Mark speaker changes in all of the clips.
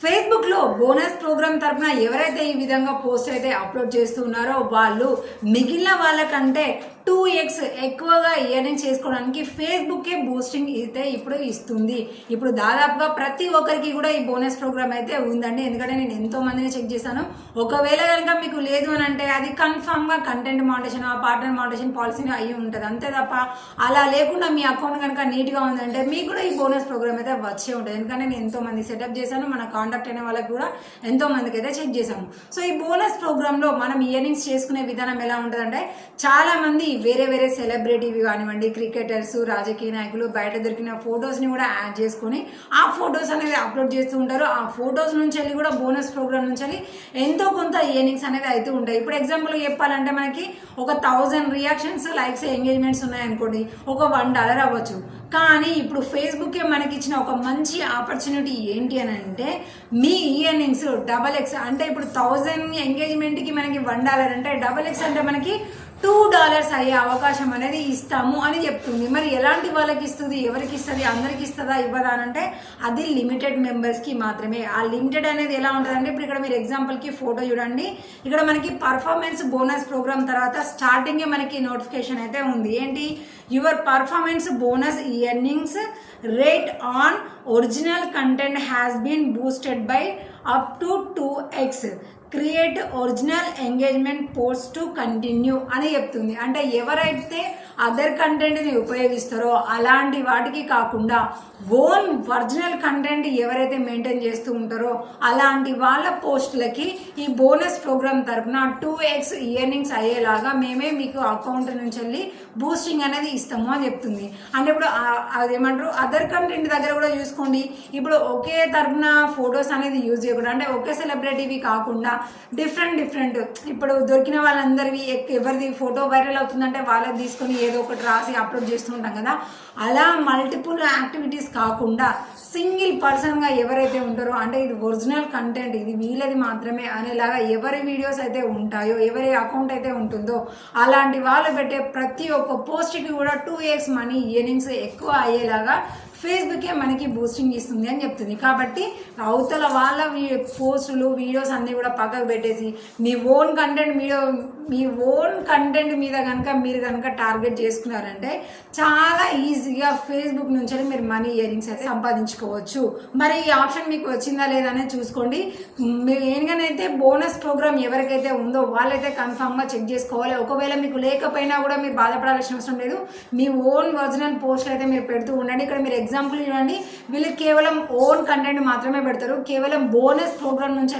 Speaker 1: ఫేస్బుక్లో bonus programme తరఫున ఎవరైతే ఈ విధంగా పోస్ట్ అయితే అప్లోడ్ చేస్తున్నారో వాళ్ళు మిగిలిన వాళ్ళకంటే 2x ఎక్కువగా ఎర్నింగ్ చేసుకోవడానికి ఫేస్బుక్కే బూస్టింగ్ అయితే ఇప్పుడు ఇస్తుంది. ఇప్పుడు దాదాపుగా ప్రతి ఒక్కరికి కూడా ఈ బోనస్ ప్రోగ్రామ్ అయితే ఉందండి. ఎందుకంటే నేను ఎంతో మందిని చెక్ చేశాను. ఒకవేళ కనుక మీకు లేదు అని అంటే అది కన్ఫామ్గా content moderation partner moderation policy అయ్యి ఉంటుంది. అంతే తప్ప అలా లేకుండా మీ అకౌంట్ కనుక నీట్గా ఉందంటే మీకు కూడా ఈ బోనస్ ప్రోగ్రామ్ అయితే వచ్చే ఉంటుంది. ఎందుకంటే నేను ఎంతో మంది సెటప్ చేశాను. మన కాంటాక్ట్ అయిన వాళ్ళకి కూడా ఎంతో మందికి అయితే చెక్ చేశాము. సో ఈ బోనస్ ప్రోగ్రాంలో మనం ఇయర్నింగ్స్ చేసుకునే విధానం ఎలా ఉంటుందంటే, చాలా మంది వేరే వేరే సెలబ్రిటీవి కానివ్వండి, క్రికెటర్స్, రాజకీయ నాయకులు బయట దొరికిన ఫొటోస్ని కూడా యాడ్ చేసుకొని ఆ ఫొటోస్ అనేది అప్లోడ్ చేస్తూ ఉంటారు. ఆ ఫొటోస్ నుంచి వెళ్ళి కూడా బోనస్ ప్రోగ్రామ్ నుంచి వెళ్ళి ఎంతో కొంత ఇయర్నింగ్స్ అనేది అయితే ఉంటాయి. ఇప్పుడు ఎగ్జాంపుల్ చెప్పాలంటే మనకి ఒక 1000 రియాక్షన్స్, లైక్స్, ఎంగేజ్మెంట్స్ ఉన్నాయనుకోండి, ఒక $1 అవ్వచ్చు. కానీ ఇప్పుడు ఫేస్బుక్కే మనకి ఇచ్చిన ఒక మంచి ఆపర్చునిటీ ఏంటి అని అంటే, మీ ఇయర్నింగ్స్ $X అంటే ఇప్పుడు 1000 ఎంగేజ్మెంట్కి మనకి $1 అంటే $X అంటే మనకి $2 అయ్యే అవకాశం అనేది ఇస్తాము అని చెప్తుంది. మరి ఎలాంటి వాళ్ళకి ఇస్తుంది, ఎవరికి ఇస్తుంది, అందరికి ఇస్తుందా ఇవ్వదా అంటే అది లిమిటెడ్ మెంబర్స్కి మాత్రమే. ఆ లిమిటెడ్ అనేది ఎలా ఉంటుందంటే, ఇప్పుడు ఇక్కడ మీరు ఎగ్జాంపుల్కి ఫోటో చూడండి. ఇక్కడ మనకి పర్ఫార్మెన్స్ బోనస్ ప్రోగ్రామ్ తర్వాత స్టార్టింగే మనకి నోటిఫికేషన్ అయితే ఉంది. ఏంటి, your performance bonus earnings rate on original content has been boosted by up to 2x. Create original engagement post to continue అని చెప్తుంది. అంటే ఎవరైతే అదర్ కంటెంట్ని ఉపయోగిస్తారో అలాంటి వాటికి కాకుండా ఓన్ ఒరిజినల్ కంటెంట్ ఎవరైతే మెయింటైన్ చేస్తూ ఉంటారో అలాంటి వాళ్ళ పోస్టులకి ఈ బోనస్ ప్రోగ్రామ్ తరఫున 2x ఇయర్నింగ్స్ అయ్యేలాగా మేమే మీకు అకౌంట్ నుంచి వెళ్ళి బూస్టింగ్ అనేది ఇస్తాము అని చెప్తుంది. అంటే ఇప్పుడు అదేమంటారు, అదర్ కంటెంట్ దగ్గర కూడా చూసుకోండి. ఇప్పుడు ఒకే తరఫున ఫొటోస్ అనేది యూజ్ చేయకూడదు. అంటే ఒకే సెలబ్రిటీవి కాకుండా డిఫరెంట్ ఇప్పుడు దొరికిన వాళ్ళందరివి ఎవరిది ఫోటో వైరల్ అవుతుందంటే వాళ్ళది తీసుకొని ఏదో ఒకటి రాసి అప్లోడ్ చేస్తూ ఉంటాం కదా. అలా మల్టిపుల్ యాక్టివిటీస్ కాకుండా సింగిల్ పర్సన్గా ఎవరైతే ఉంటారో, అంటే ఇది ఒరిజినల్ కంటెంట్, ఇది వీళ్ళది మాత్రమే అనేలాగా ఎవరి వీడియోస్ అయితే ఉంటాయో, ఎవరి అకౌంట్ అయితే ఉంటుందో అలాంటి వాళ్ళు పెట్టే ప్రతి ఒక్క పోస్ట్కి కూడా 2x మనీ ఇయర్నింగ్స్ ఎక్కువ అయ్యేలాగా ఫేస్బుకే మనకి బూస్టింగ్ ఇస్తుంది అని చెప్తుంది. కాబట్టి అవతల వాళ్ళ పోస్టులు, వీడియోస్ అన్నీ కూడా పక్కకు పెట్టేసి మీ ఓన్ కంటెంట్ మీద కనుక మీరు కనుక టార్గెట్ చేసుకున్నారంటే చాలా ఈజీగా ఫేస్బుక్ నుంచి మీరు మనీ ఇయర్నింగ్స్ అయితే సంపాదించుకోవచ్చు. మరి ఈ ఆప్షన్ మీకు వచ్చిందా లేదా అనేది చూసుకోండి. మెయిన్గానైతే బోనస్ ప్రోగ్రామ్ ఎవరికైతే ఉందో వాళ్ళైతే కన్ఫామ్గా చెక్ చేసుకోవాలి. ఒకవేళ మీకు లేకపోయినా కూడా మీరు బాధపడాల్సిన అవసరం లేదు. మీ ఓన్ ఒరిజినల్ పోస్టులు అయితే మీరు పెడుతూ ఉండండి. ఇక్కడ మీరు ఎగ్జాంపుల్ చూడండి, వీళ్ళు కేవలం ఓన్ కంటెంట్ మాత్రమే పెడతారు. కేవలం బోనస్ ప్రోగ్రామ్ నుంచి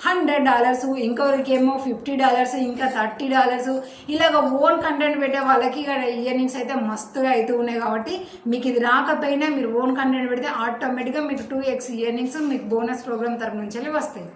Speaker 1: $100, ఇంకొకరికేమో $50, ఇంకా $30, ఇలాగ ఓన్ కంటెంట్ పెట్టే వాళ్ళకి ఇక్కడ ఇయర్నింగ్స్ అయితే మస్తుగా అయితే ఉన్నాయి. కాబట్టి మీకు ఇది రాకపోయినా మీరు ఓన్ కంటెంట్ పెడితే ఆటోమేటిక్గా మీకు 2x ఇయర్నింగ్స్ మీకు బోనస్ ప్రోగ్రామ్ తరఫు నుంచి వస్తాయి.